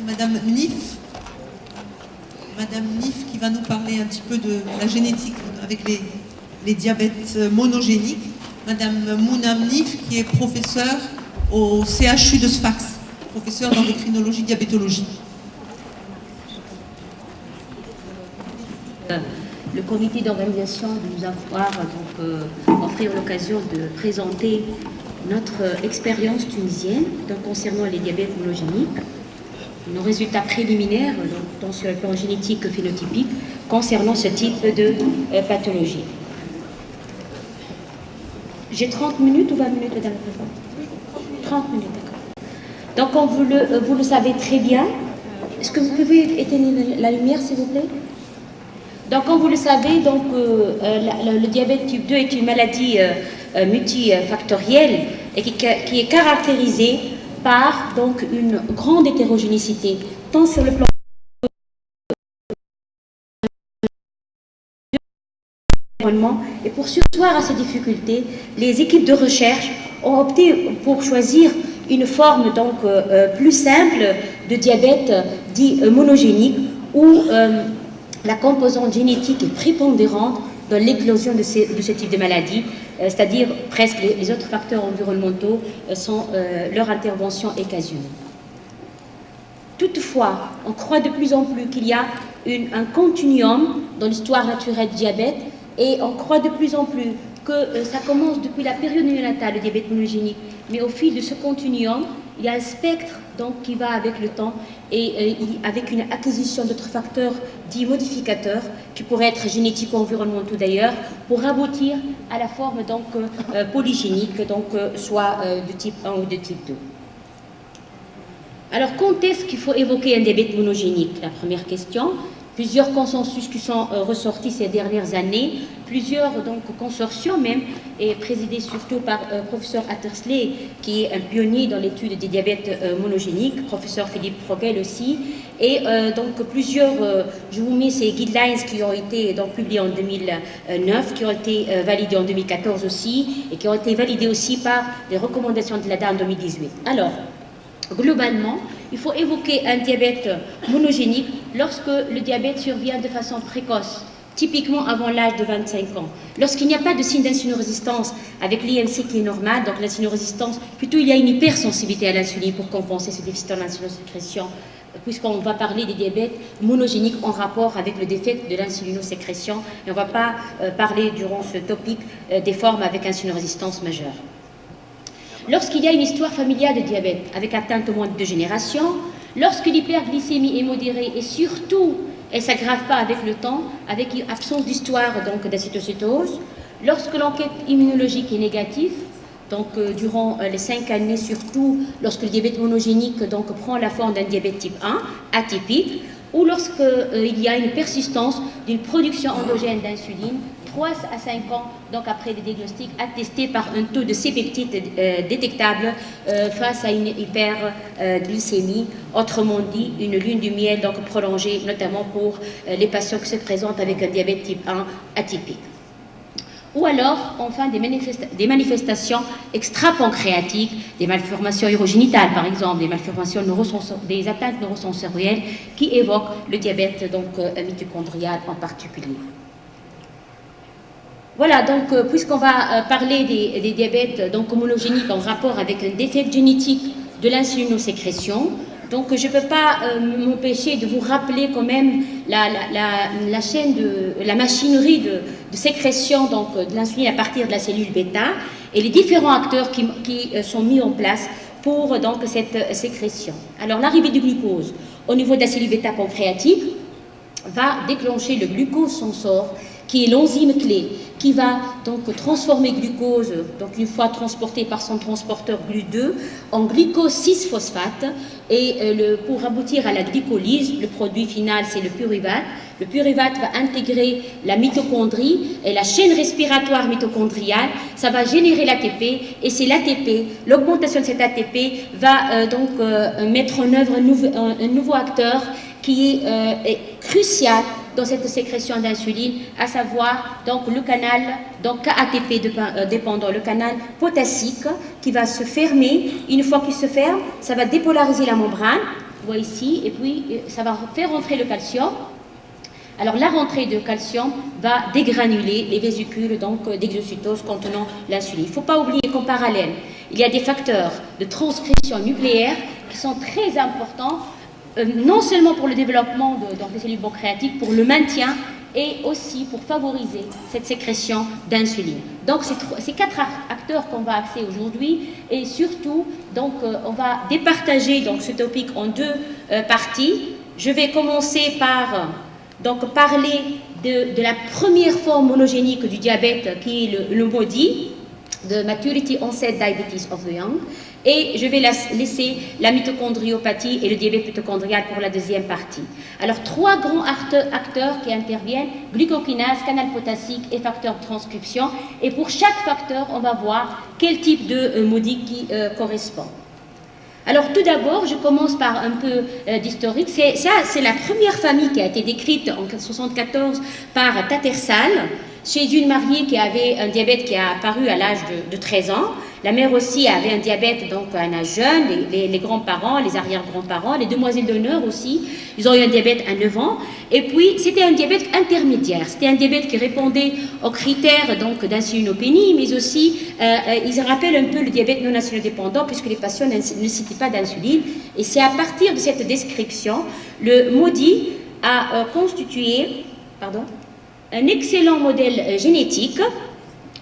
c'est Madame Nif. Madame Nif qui va nous parler un petit peu de la génétique avec les diabètes monogéniques. Madame Mounam Nif qui est professeure au CHU de Sfax, professeure d'endocrinologie diabétologie. Le comité d'organisation de nous avoir offert l'occasion de présenter notre expérience tunisienne concernant les diabètes monogéniques, nos résultats préliminaires, tant sur le plan génétique que phénotypique, concernant ce type de pathologie. J'ai 30 minutes ou 20 minutes, Madame la Présidente? 30 minutes, d'accord. Donc, vous le savez très bien. Est-ce que vous pouvez éteindre la lumière, s'il vous plaît? Donc, comme vous le savez, le diabète type 2 est une maladie multifactorielle et qui est caractérisée par une grande hétérogénéité, tant sur le plan et pour sursoir à ces difficultés, les équipes de recherche ont opté pour choisir une forme plus simple de diabète dit monogénique où la composante génétique est prépondérante dans l'éclosion de ce type de maladie, c'est-à-dire presque les autres facteurs environnementaux sont leur intervention occasionnelle. Toutefois, on croit de plus en plus qu'il y a un continuum dans l'histoire naturelle du diabète et on croit de plus en plus que ça commence depuis la période néonatale, le diabète monogénique, mais au fil de ce continuum, il y a un spectre qui va avec le temps et avec une acquisition d'autres facteurs dits modificateurs qui pourraient être génétiques ou environnementaux d'ailleurs, pour aboutir à la forme polygénique, soit de type 1 ou de type 2. Alors, quand est-ce qu'il faut évoquer un diabète monogénique? La première question. Plusieurs consensus qui sont ressortis ces dernières années, plusieurs consortiums même, et présidés surtout par professeur Attersley, qui est un pionnier dans l'étude des diabètes monogéniques, professeur Philippe Frogel aussi, et plusieurs, je vous mets ces guidelines qui ont été publiés en 2009, qui ont été validés en 2014 aussi, et qui ont été validés aussi par les recommandations de l'ADA en 2018. Alors, globalement, il faut évoquer un diabète monogénique lorsque le diabète survient de façon précoce, typiquement avant l'âge de 25 ans. Lorsqu'il n'y a pas de signe d'insulinorésistance avec l'IMC qui est normal, donc l'insulinorésistance, plutôt il y a une hypersensibilité à l'insuline pour compenser ce déficit en insulinosécrétion, puisqu'on va parler des diabètes monogéniques en rapport avec le défect de l'insulinosécrétion, et on ne va pas parler durant ce topic des formes avec insulinorésistance majeure. Lorsqu'il y a une histoire familiale de diabète avec atteinte au moins de 2 générations, lorsque l'hyperglycémie est modérée et surtout elle ne s'aggrave pas avec le temps, avec une absence d'histoire d'acétocétose, lorsque l'enquête immunologique est négative, durant les 5 années surtout, lorsque le diabète monogénique prend la forme d'un diabète type 1 atypique, ou lorsqu'il y a une persistance d'une production endogène d'insuline 3 à 5 ans après des diagnostics attestés par un taux de C-peptide détectable face à une hyperglycémie, autrement dit une lune de miel prolongée, notamment pour les patients qui se présentent avec un diabète type 1 atypique. Ou alors, enfin, des manifestations extra-pancréatiques, des malformations urogénitales, par exemple, des atteintes neurosensorielles qui évoquent le diabète mitochondrial en particulier. Voilà, puisqu'on va parler des diabètes monogéniques en rapport avec un défect génétique de l'insulinosécrétion, je ne peux pas m'empêcher de vous rappeler quand même la chaîne la machinerie de sécrétion de l'insuline à partir de la cellule bêta et les différents acteurs qui sont mis en place pour cette sécrétion. Alors, l'arrivée du glucose au niveau de la cellule bêta pancréatique va déclencher le glucose sensor, qui est l'enzyme clé, qui va transformer glucose, une fois transporté par son transporteur GLU2, en glucose 6-phosphate, et pour aboutir à la glycolyse, le produit final c'est le pyruvate. Le pyruvate va intégrer la mitochondrie et la chaîne respiratoire mitochondriale, ça va générer l'ATP, et c'est l'ATP, l'augmentation de cet ATP va mettre en œuvre un nouveau acteur qui est crucial dans cette sécrétion d'insuline, à savoir le canal ATP dépendant, le canal potassique qui va se fermer. Une fois qu'il se ferme, ça va dépolariser la membrane on voit ici, et puis ça va faire rentrer le calcium. Alors la rentrée de calcium va dégranuler les vésicules d'exocytose contenant l'insuline. Il ne faut pas oublier qu'en parallèle, il y a des facteurs de transcription nucléaire qui sont très importants, non seulement pour le développement des cellules pancréatiques, pour le maintien et aussi pour favoriser cette sécrétion d'insuline. Donc c'est 4 acteurs qu'on va axer aujourd'hui, et surtout on va départager ce topic en 2 parties. Je vais commencer par parler de la première forme monogénique du diabète, qui est le MODY, de Maturity Onset Diabetes of the Young, et je vais laisser la mitochondriopathie et le diabète mitochondrial pour la deuxième partie. Alors 3 grands acteurs qui interviennent: glucokinase, canal potassique et facteur de transcription, et pour chaque facteur on va voir quel type de MODY qui correspond. Alors tout d'abord, je commence par un peu d'historique. C'est la première famille qui a été décrite en 1974 par Tattersall, chez une mariée qui avait un diabète qui a apparu à l'âge de 13 ans. La mère aussi avait un diabète à un âge jeune, les grands-parents, les arrière-grands-parents, les demoiselles d'honneur aussi, ils ont eu un diabète à 9 ans. Et puis, c'était un diabète intermédiaire. C'était un diabète qui répondait aux critères d'insulinopénie, mais aussi, ils rappellent un peu le diabète non insulino-dépendant, puisque les patients ne nécessitaient pas d'insuline. Et c'est à partir de cette description, le MODY a constitué un excellent modèle génétique,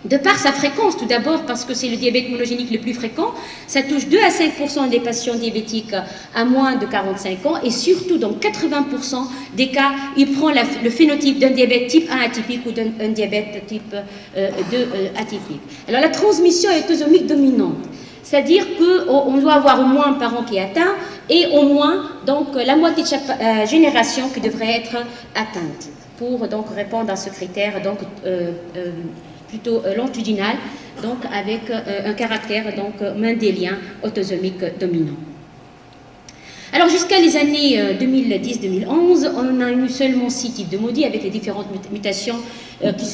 de par sa fréquence, tout d'abord parce que c'est le diabète monogénique le plus fréquent. Ça touche 2 à 5% des patients diabétiques à moins de 45 ans, et surtout dans 80% des cas, il prend le phénotype d'un diabète type 1 atypique ou d'un diabète type 2 atypique. Alors la transmission est autosomique dominante, c'est-à-dire qu'on doit avoir au moins un parent qui est atteint, et au moins la moitié de chaque génération qui devrait être atteinte, pour répondre à ce critère plutôt longitudinal, avec un caractère mendélien autosomique dominant. Alors jusqu'à les années 2010-2011, on a eu seulement 6 types de MODY, avec les différentes mutations qui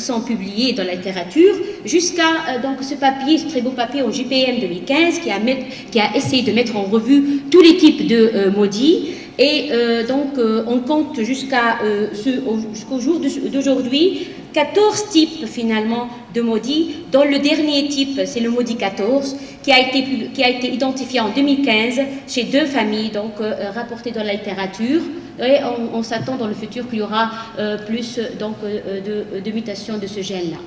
sont publiées dans la littérature, jusqu'à ce très beau papier en JPM 2015 qui a essayé de mettre en revue tous les types de MODY. Et on compte jusqu'au jour d'aujourd'hui 14 types finalement de MODY, dont le dernier type, c'est le MODY 14, qui a été identifié en 2015 chez 2 familles, rapportées dans la littérature. Et on s'attend dans le futur qu'il y aura plus de mutations de ce gène-là.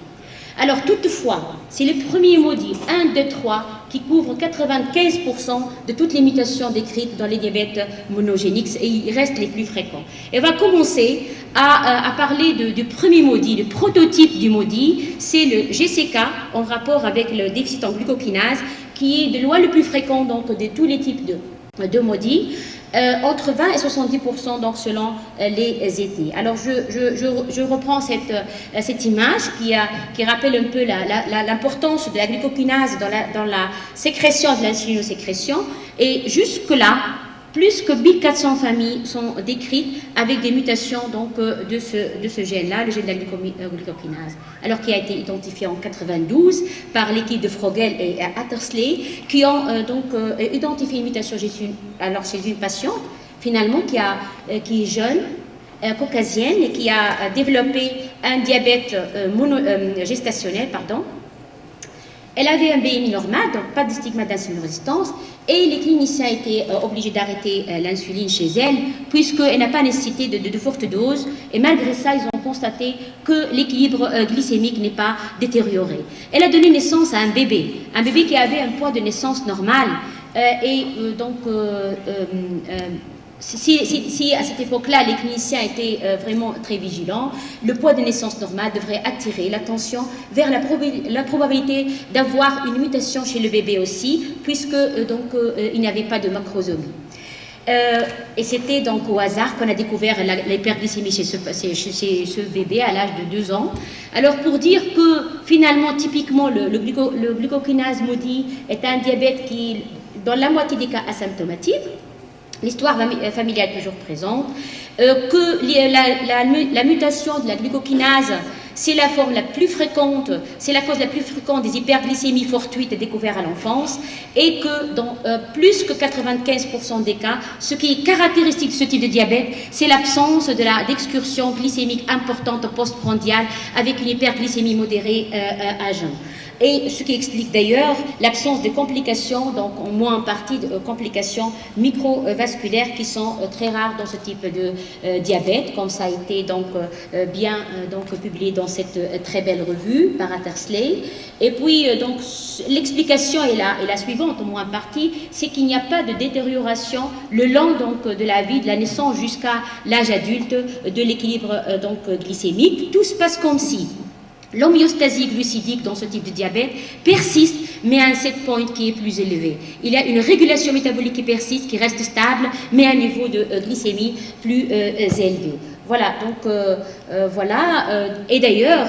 Alors toutefois, c'est le premier MODY 1, 2, 3 qui couvre 95% de toutes les mutations décrites dans les diabètes monogéniques, et ils restent les plus fréquents. Et on va commencer à parler du premier MODY, le prototype du MODY, c'est le GCK en rapport avec le déficit en glucokinase, qui est de loin le plus fréquent de tous les types de MODY. Entre 20 et 70% selon les ethnies. Alors je reprends cette image qui rappelle un peu l'importance de la glucokinase dans la sécrétion de l'insulinosécrétion, et jusque-là, plus que 1400 familles sont décrites avec des mutations de ce gène-là, le gène de la glucokinase. Alors qui a été identifié en 92 par l'équipe de Frogel et Attersley, qui ont identifié une mutation chez une patiente finalement qui est jeune, caucasienne, et qui a développé un diabète gestationnel, Elle avait un BMI normal, donc pas de stigmate d'insuline-résistance, et les cliniciens étaient obligés d'arrêter l'insuline chez elle, puisqu'elle n'a pas nécessité de fortes doses, et malgré ça, ils ont constaté que l'équilibre glycémique n'est pas détérioré. Elle a donné naissance à un bébé qui avait un poids de naissance normal, si à cette époque-là, les cliniciens étaient vraiment très vigilants, le poids de naissance normal devrait attirer l'attention vers la probabilité d'avoir une mutation chez le bébé aussi, puisque il n'y avait pas de macrosomie. Et c'était au hasard qu'on a découvert l'hyperglycémie chez ce bébé à l'âge de 2 ans. Alors pour dire que finalement, typiquement, le glucokinase MODY est un diabète qui, dans la moitié des cas, asymptomatique, l'histoire familiale est toujours présente, que la mutation de la glucokinase c'est la forme la plus fréquente, c'est la cause la plus fréquente des hyperglycémies fortuites découvertes à l'enfance, et que dans plus que 95% des cas, ce qui est caractéristique de ce type de diabète, c'est l'absence d'excursion glycémique importante postprandiale avec une hyperglycémie modérée à jeun. Et ce qui explique d'ailleurs l'absence de complications, donc en moins en partie de complications microvasculaires qui sont très rares dans ce type de diabète, comme ça a été donc bien publié dans cette très belle revue par Attersley. Et puis donc l'explication est la suivante, en moins en partie, c'est qu'il n'y a pas de détérioration le long donc de la vie, de la naissance jusqu'à l'âge adulte, de l'équilibre glycémique. Tout se passe comme si l'homéostasie glucidique dans ce type de diabète persiste, mais à un set point qui est plus élevé. Il y a une régulation métabolique qui persiste, qui reste stable, mais à un niveau de glycémie plus élevé. Voilà, donc et d'ailleurs,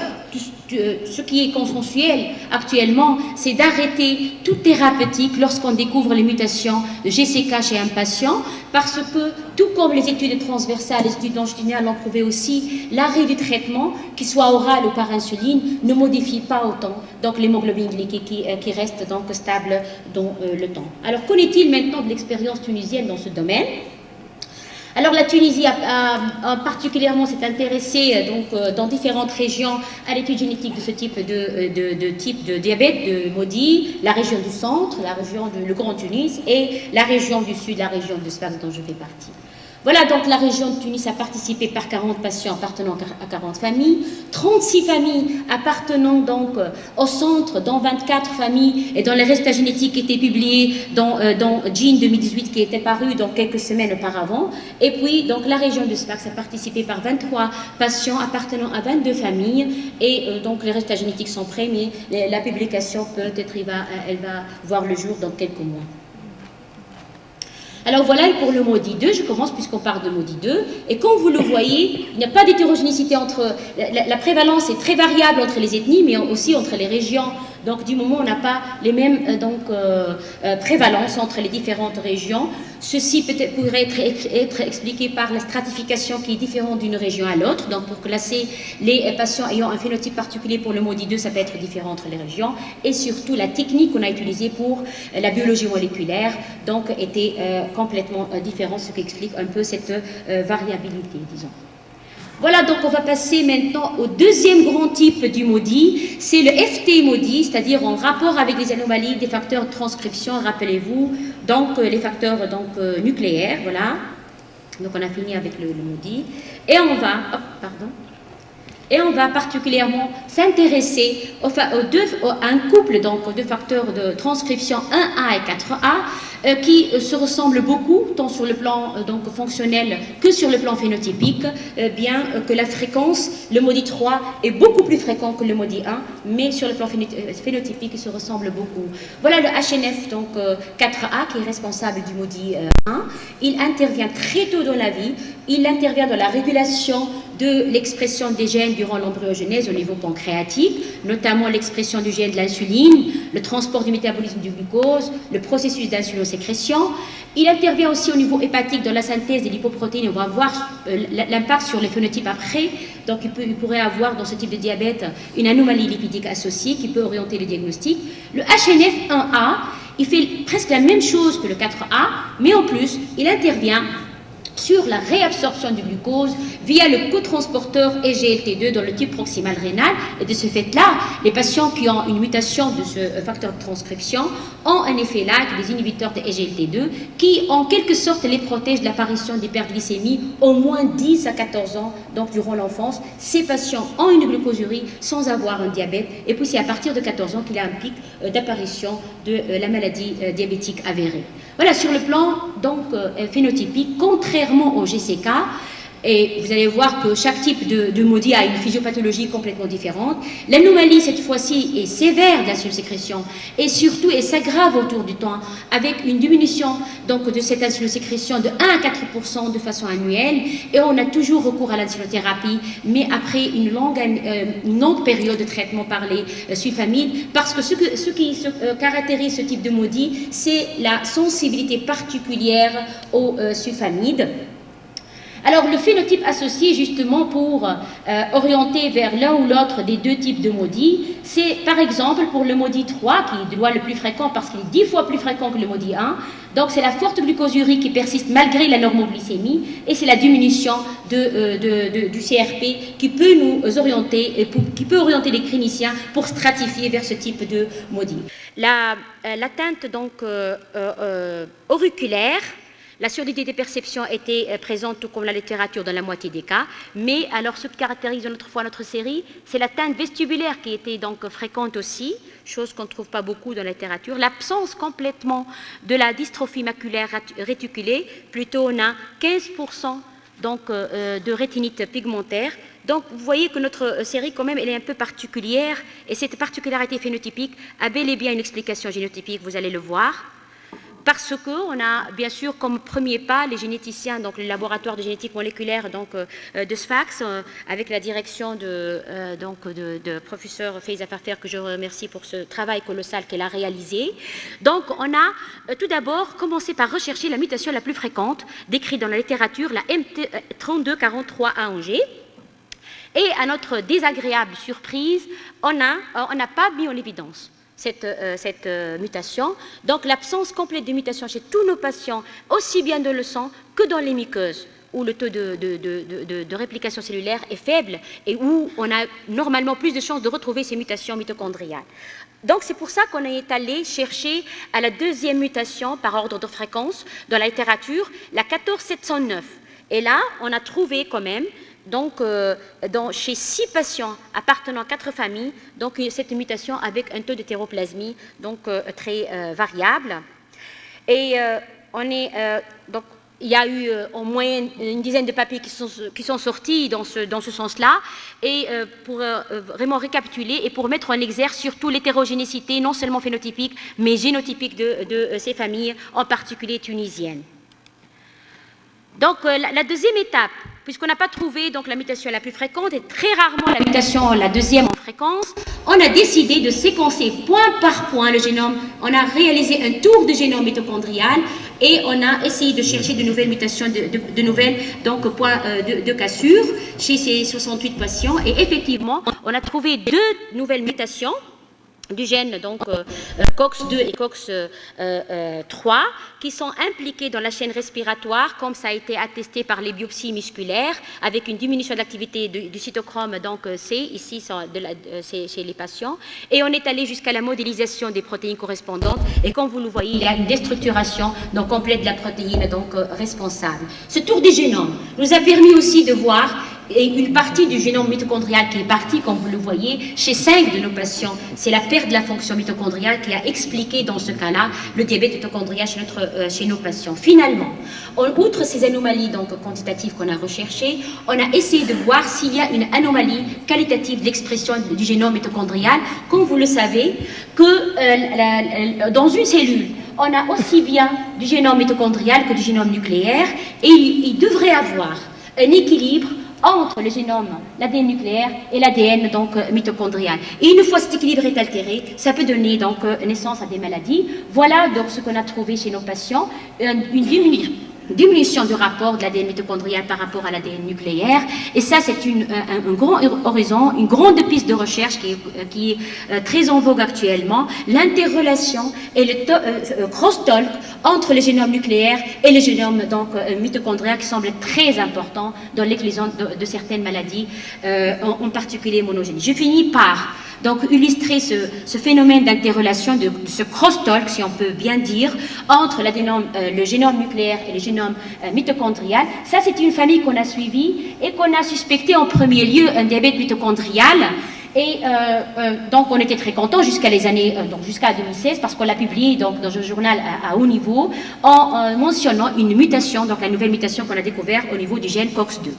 ce qui est consensuel actuellement, c'est d'arrêter toute thérapeutique lorsqu'on découvre les mutations de GCK chez un patient, parce que, tout comme les études transversales, les études longitudinales ont prouvé aussi, l'arrêt du traitement, qu'il soit oral ou par insuline, ne modifie pas autant donc l'hémoglobine glycée qui reste donc stable dans le temps. Alors, qu'en est-il maintenant de l'expérience tunisienne dans ce domaine ? Alors la Tunisie a particulièrement s'est intéressée dans différentes régions à l'étude génétique de ce type de diabète, de MODY, la région du centre, la région le Grand Tunis et la région du sud, la région de Sfax dont je fais partie. Voilà, donc la région de Tunis a participé par 40 patients appartenant à 40 familles, 36 familles appartenant donc au centre, dont 24 familles, et dont les résultats génétiques étaient publiés dans Gene 2018 qui était paru donc quelques semaines auparavant. Et puis, donc la région de Sfax a participé par 23 patients appartenant à 22 familles, et donc les résultats génétiques sont prêts, mais la publication peut-être elle va voir le jour dans quelques mois. Alors voilà pour le MODY 2, je commence puisqu'on parle de MODY 2, et comme vous le voyez, il n'y a pas d'hétérogénéité entre, la prévalence est très variable entre les ethnies, mais aussi entre les régions. Donc du moment où on n'a pas les mêmes prévalences entre les différentes régions, ceci pourrait être expliqué par la stratification qui est différente d'une région à l'autre. Donc pour classer les patients ayant un phénotype particulier pour le MODY 2, ça peut être différent entre les régions. Et surtout la technique qu'on a utilisée pour la biologie moléculaire donc était complètement différente, ce qui explique un peu cette variabilité, disons. Voilà, donc on va passer maintenant au deuxième grand type du MODY, c'est le FT-MODY, c'est-à-dire en rapport avec les anomalies des facteurs de transcription, rappelez-vous, donc les facteurs nucléaires, voilà. Donc on a fini avec le MODY. Et on va particulièrement s'intéresser à un couple donc, de facteurs de transcription 1A et 4A qui se ressemblent beaucoup, tant sur le plan fonctionnel que sur le plan phénotypique, bien que la fréquence, le MODY 3 est beaucoup plus fréquent que le MODY 1, mais sur le plan phénotypique, il se ressemble beaucoup. Voilà le HNF, donc 4A, qui est responsable du MODY 1. Il intervient très tôt dans la vie, il intervient dans la régulation de l'expression des gènes durant l'embryogenèse au niveau pancréatique, notamment l'expression du gène de l'insuline, le transport du métabolisme du glucose, le processus d'insuliноsécrétion. Il intervient aussi au niveau hépatique dans la synthèse des lipoprotéines. On va voir l'impact sur les phénotypes après. Donc il pourrait avoir dans ce type de diabète une anomalie lipidique associée qui peut orienter le diagnostic. Le HNF1A, il fait presque la même chose que le 4A, mais en plus, il intervient sur la réabsorption du glucose via le cotransporteur SGLT2 dans le tube proximal rénal. Et de ce fait-là, les patients qui ont une mutation de ce facteur de transcription ont un effet là, des inhibiteurs de SGLT2, qui en quelque sorte les protègent de l'apparition d'hyperglycémie au moins 10 à 14 ans, donc durant l'enfance. Ces patients ont une glucosurie sans avoir un diabète, et puis c'est à partir de 14 ans qu'il y a un pic d'apparition de la maladie diabétique avérée. Voilà, sur le plan donc phénotypique, contrairement au GCK, et vous allez voir que chaque type de MODY a une physiopathologie complètement différente. L'anomalie, cette fois-ci, est sévère de l'insuliноsécrétion et surtout, elle s'aggrave autour du temps avec une diminution donc, de cette insuliноsécrétion de 1 à 4% de façon annuelle. Et on a toujours recours à l'insulinothérapie, mais après une longue période de traitement par les sulfamides, parce que ce qui caractérise ce type de MODY, c'est la sensibilité particulière aux sulfamides. Alors, le phénotype associé, justement, pour orienter vers l'un ou l'autre des deux types de maudits, c'est, par exemple, pour le maudit 3, qui est de loin le plus fréquent parce qu'il est 10 fois plus fréquent que le maudit 1. Donc, c'est la forte glucosurie qui persiste malgré la normoglycémie, et c'est la diminution du CRP qui peut nous orienter, qui peut orienter les cliniciens pour stratifier vers ce type de maudit. L'atteinte, donc, auriculaire, la surdité des perceptions était présente tout comme la littérature dans la moitié des cas, mais alors ce qui caractérise notre série, c'est l'atteinte vestibulaire qui était donc fréquente aussi, chose qu'on ne trouve pas beaucoup dans la littérature, l'absence complètement de la dystrophie maculaire réticulée, plutôt on a 15% donc, de rétinite pigmentaire. Donc vous voyez que notre série quand même elle est un peu particulière, et cette particularité phénotypique a bel et bien une explication génotypique, vous allez le voir. Parce qu'on a bien sûr comme premier pas les généticiens, donc le laboratoire de génétique moléculaire donc, de Sfax, avec la direction de professeur Faiza Farfer, que je remercie pour ce travail colossal qu'elle a réalisé. Donc on a tout d'abord commencé par rechercher la mutation la plus fréquente, décrite dans la littérature, la MT3243A en G. Et à notre désagréable surprise, on n'a pas mis en évidence cette mutation. Donc l'absence complète de mutation chez tous nos patients, aussi bien dans le sang que dans les muqueuses, où le taux de réplication cellulaire est faible et où on a normalement plus de chances de retrouver ces mutations mitochondriales. Donc c'est pour ça qu'on est allé chercher à la deuxième mutation par ordre de fréquence dans la littérature, la 14709. Et là, on a trouvé quand même donc, chez 6 patients appartenant à 4 familles, donc cette mutation avec un taux d'hétéroplasmie donc très variable. Et donc il y a eu au moins une dizaine de papiers qui sont sortis dans ce sens-là. Et pour vraiment récapituler et pour mettre en exergue surtout l'hétérogénéité, non seulement phénotypique, mais génotypique de ces familles, en particulier tunisiennes. Donc la deuxième étape, puisqu'on n'a pas trouvé donc, la mutation la plus fréquente et très rarement la mutation la deuxième en fréquence, on a décidé de séquencer point par point le génome. On a réalisé un tour de génome mitochondrial et on a essayé de chercher de nouvelles mutations, de nouvelles donc, points de cassure chez ces 68 patients. Et effectivement, on a trouvé 2 nouvelles mutations du gène donc COX-2 et COX-3 qui sont impliqués dans la chaîne respiratoire, comme ça a été attesté par les biopsies musculaires, avec une diminution de l'activité du cytochrome donc C, ici c'est chez les patients. Et on est allé jusqu'à la modélisation des protéines correspondantes, et comme vous le voyez, il y a une déstructuration donc, complète de la protéine donc, responsable. Ce tour du génome nous a permis aussi de voir et une partie du génome mitochondrial qui est partie, comme vous le voyez, chez 5 de nos patients. C'est la perte de la fonction mitochondriale qui a expliqué dans ce cas-là le diabète mitochondrial chez nos patients. Finalement, outre ces anomalies donc, quantitatives qu'on a recherchées, on a essayé de voir s'il y a une anomalie qualitative de l'expression du génome mitochondrial. Comme vous le savez, que dans une cellule, on a aussi bien du génome mitochondrial que du génome nucléaire, et il devrait avoir un équilibre entre le génome, l'ADN nucléaire et l'ADN donc mitochondrial. Et une fois cet équilibre est altéré, ça peut donner donc naissance à des maladies. Voilà donc ce qu'on a trouvé chez nos patients, une diminution du rapport de l'ADN mitochondrial par rapport à l'ADN nucléaire. Et ça, c'est un grand horizon, une grande piste de recherche qui est très en vogue actuellement. L'interrelation et le crosstalk entre le génome nucléaire et le génome donc, mitochondrial qui semble très important dans l'éclosion de certaines maladies, en particulier monogènes. Je finis par donc illustrer ce phénomène d'interrelation, de ce crosstalk, si on peut bien dire, entre le génome nucléaire et le génome mitochondrial. Ça, c'est une famille qu'on a suivie et qu'on a suspecté en premier lieu un diabète mitochondrial. Et donc, on était très contents jusqu'à 2016, parce qu'on l'a publié donc, dans un journal à haut niveau, en mentionnant une mutation, donc la nouvelle mutation qu'on a découverte au niveau du gène COX-2.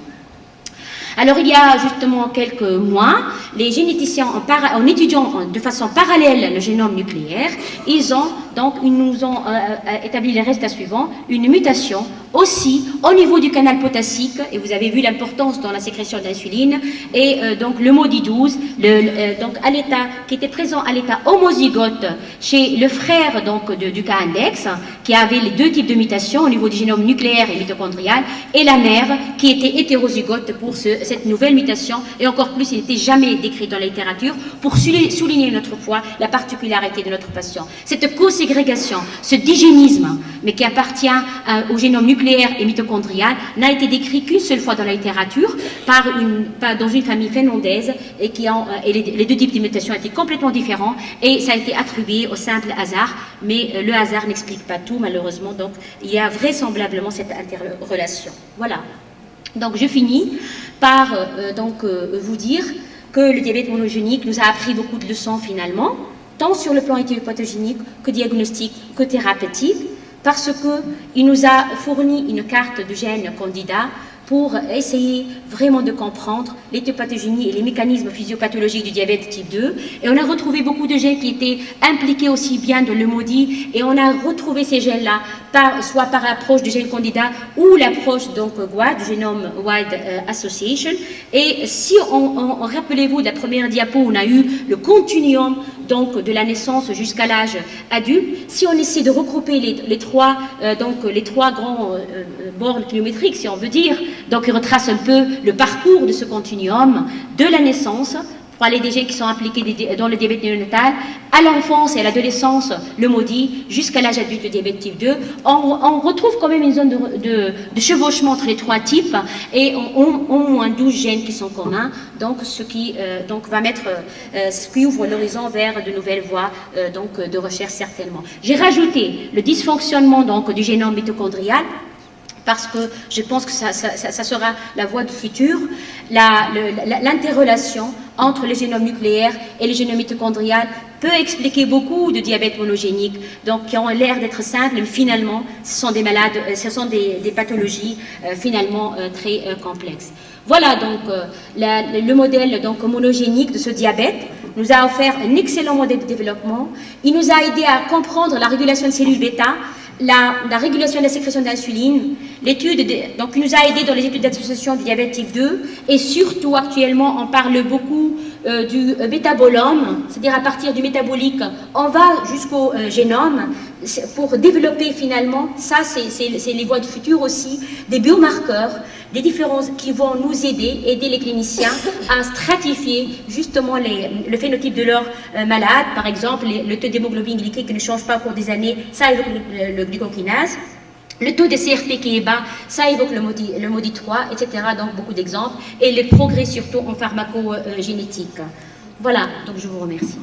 Alors, il y a justement quelques mois, les généticiens, en étudiant de façon parallèle le génome nucléaire, ils ont donc ils nous ont établi les résultats suivants, une mutation aussi au niveau du canal potassique, et vous avez vu l'importance dans la sécrétion d'insuline, et donc le MODY12, donc à l'état, qui était présent à l'état homozygote chez le frère donc, du cas index, qui avait les deux types de mutations au niveau du génome nucléaire et mitochondrial, et la mère qui était hétérozygote pour cette nouvelle mutation, et encore plus, il n'était jamais décrit dans la littérature, pour souligner une autre fois la particularité de notre patient. Cette co-ségrégation, ce digénisme, mais qui appartient au génome nucléaire et mitochondrial, n'a été décrit qu'une seule fois dans la littérature dans une famille finlandaise, et les deux types de mutations étaient complètement différents, et ça a été attribué au simple hasard, mais le hasard n'explique pas tout malheureusement, donc il y a vraisemblablement cette interrelation. Voilà. Donc je finis par vous dire que le diabète monogénique nous a appris beaucoup de leçons finalement, tant sur le plan éthiopatogénique que diagnostique que thérapeutique, parce qu'il nous a fourni une carte de gènes candidats pour essayer vraiment de comprendre l'éthiopathogénie et les mécanismes physiopathologiques du diabète type 2. Et on a retrouvé beaucoup de gènes qui étaient impliqués aussi bien dans le MODY, et on a retrouvé ces gènes-là soit par approche du gène candidat ou l'approche donc GWAD, du Genome Wide Association. Et si rappelez-vous de la première diapo, on a eu le continuum donc de la naissance jusqu'à l'âge adulte. Si on essaie de regrouper les trois grands bornes kilométriques, si on veut dire, donc il retrace un peu le parcours de ce continuum de la naissance, pour aller des gènes qui sont impliqués dans le diabète néonatal, à l'enfance et à l'adolescence, le MODY, jusqu'à l'âge adulte, le diabète type 2. On retrouve quand même une zone de chevauchement entre les trois types, et au moins 12 gènes qui sont communs, donc ce qui ouvre l'horizon vers de nouvelles voies de recherche certainement. J'ai rajouté le dysfonctionnement donc, du génome mitochondrial, parce que je pense que ça sera la voie du futur, l'interrelation entre le génome nucléaire et le génome mitochondrial peut expliquer beaucoup de diabète monogénique, donc qui ont l'air d'être simples, mais finalement, ce sont des pathologies finalement très complexes. Voilà donc le modèle donc, monogénique de ce diabète nous a offert un excellent modèle de développement. Il nous a aidé à comprendre la régulation des cellules bêta, la régulation de la sécrétion d'insuline, donc il nous a aidé dans les études d'association du diabète type 2, et surtout actuellement on parle beaucoup du métabolome, c'est-à-dire à partir du métabolique on va jusqu'au génome pour développer finalement, ça c'est les voies du futur aussi, des biomarqueurs, des différences qui vont nous aider les cliniciens à stratifier justement le phénotype de leurs malades, par exemple le taux d'hémoglobine glycée qui ne change pas au cours des années, ça évoque le glucokinase. Le taux de CRP qui est bas, ça évoque le MODY3, etc. Donc beaucoup d'exemples. Et les progrès surtout en pharmacogénétique. Voilà, donc je vous remercie.